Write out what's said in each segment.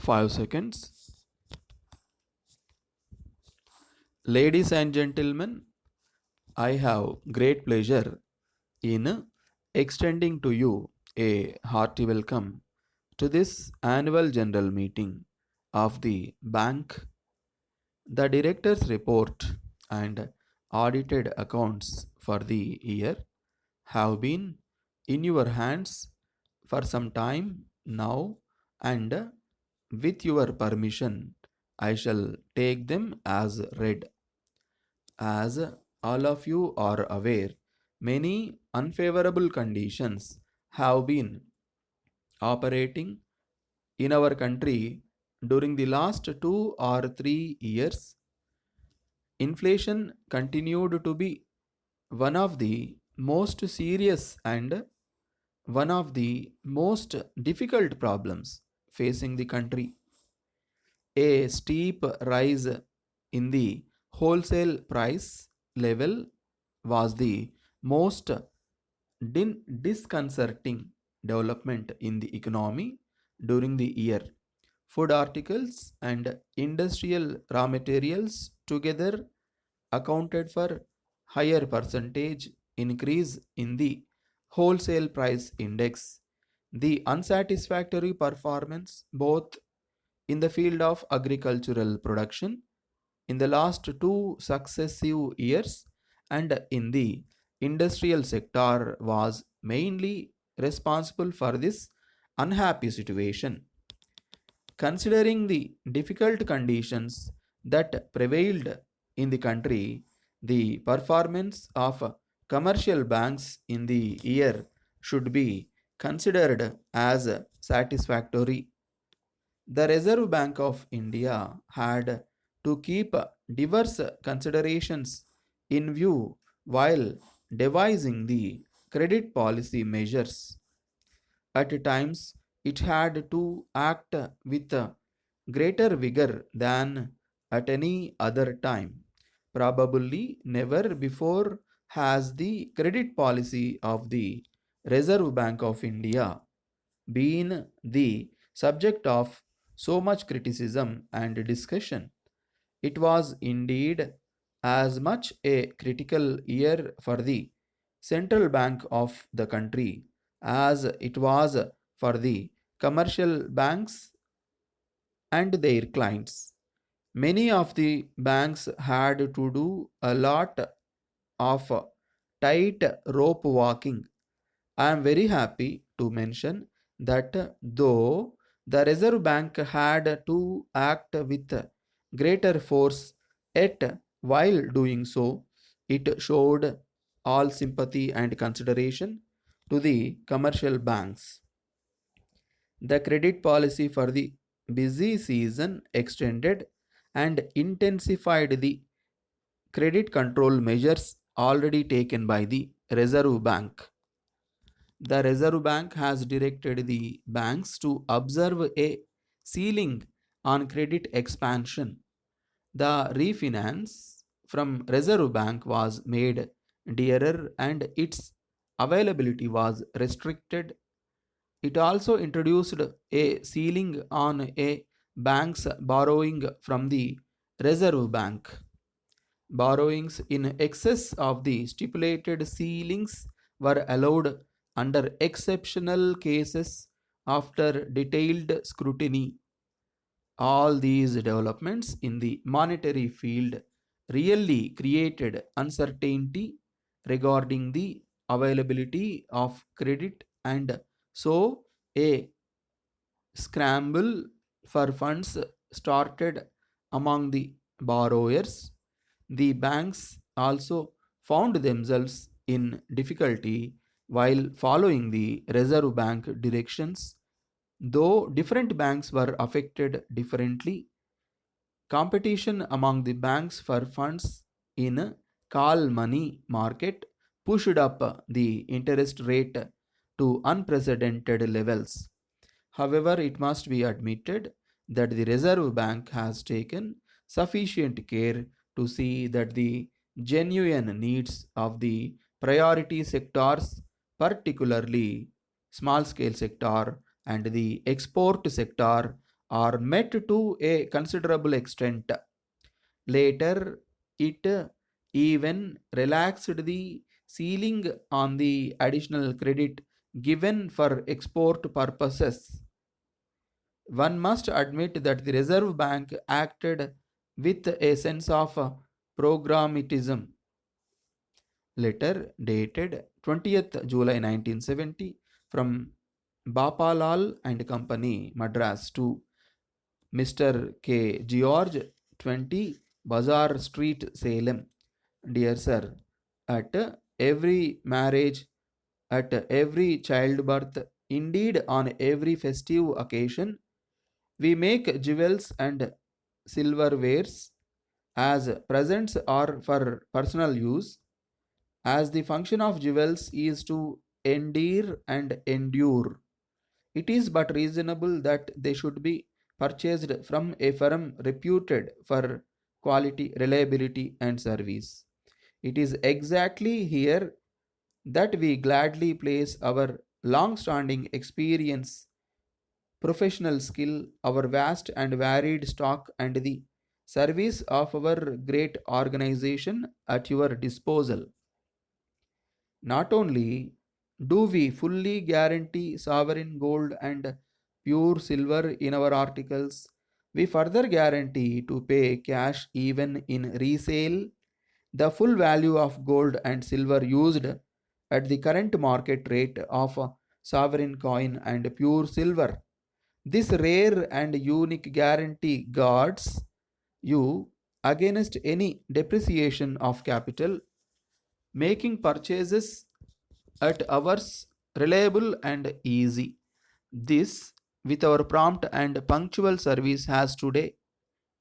5 seconds. Ladies and gentlemen, I have great pleasure in extending to you a hearty welcome to this annual general meeting of the bank. The director's report and audited accounts for the year have been in your hands for some time now, and with your permission, I shall take them as read. As all of you are aware, many unfavorable conditions have been operating in our country during the last 2 or 3 years. Inflation continued to be one of the most serious and one of the most difficult problems facing the country. A steep rise in the wholesale price level was the most disconcerting development in the economy during the year. Food articles and industrial raw materials together accounted for higher percentage increase in the wholesale price index. The unsatisfactory performance both in the field of agricultural production in the last 2 successive years and in the industrial sector was mainly responsible for this unhappy situation. Considering the difficult conditions that prevailed in the country, the performance of commercial banks in the year should be considered as satisfactory. The Reserve Bank of India had to keep diverse considerations in view while devising the credit policy measures. At times, it had to act with greater vigor than at any other time. Probably never before has the credit policy of the Reserve Bank of India been the subject of so much criticism and discussion. It was indeed as much a critical year for the central bank of the country as it was for the commercial banks and their clients. Many of the banks had to do a lot of tight rope walking. I am very happy to mention that though the Reserve Bank had to act with greater force, yet while doing so, it showed all sympathy and consideration to the commercial banks. The credit policy for the busy season extended and intensified the credit control measures already taken by the Reserve Bank. The Reserve Bank has directed the banks to observe a ceiling on credit expansion. The refinance from Reserve Bank was made dearer and its availability was restricted. It also introduced a ceiling on a bank's borrowing from the Reserve Bank. Borrowings in excess of the stipulated ceilings were allowed under exceptional cases after detailed scrutiny. All these developments in the monetary field really created uncertainty regarding the availability of credit, and so a scramble for funds started among the borrowers. The banks also found themselves in difficulty while following the Reserve Bank directions. Though different banks were affected differently, competition among the banks for funds in call money market pushed up the interest rate to unprecedented levels. However, it must be admitted that the Reserve Bank has taken sufficient care to see that the genuine needs of the priority sectors, particularly small scale sector and the export sector, are met to a considerable extent. Later, it even relaxed the ceiling on the additional credit given for export purposes. One must admit that the Reserve Bank acted with a sense of programmatism. Letter dated 20th July 1970 from Bapalal and Company, Madras, to Mr. K. George, 20 Bazaar Street, Salem. Dear Sir, at every marriage, at every childbirth, indeed on every festive occasion, we make jewels and silverwares as presents or for personal use, as the function of jewels is to endear and endure. It is but reasonable that they should be purchased from a firm reputed for quality, reliability, and service. It is exactly here that we gladly place our long standing experience, professional skill, our vast and varied stock, and the service of our great organization at your disposal. Not only do we fully guarantee sovereign gold and pure silver in our articles, we further guarantee to pay cash even in resale the full value of gold and silver used at the current market rate of sovereign coin and pure silver. This rare and unique guarantee guards you against any depreciation of capital, making purchases at hours reliable and easy. This, with our prompt and punctual service, has today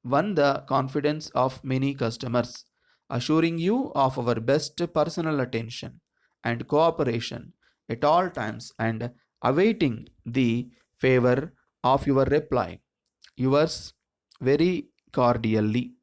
won the confidence of many customers, assuring you of our best personal attention and cooperation at all times and awaiting the favor of your reply. Yours very cordially.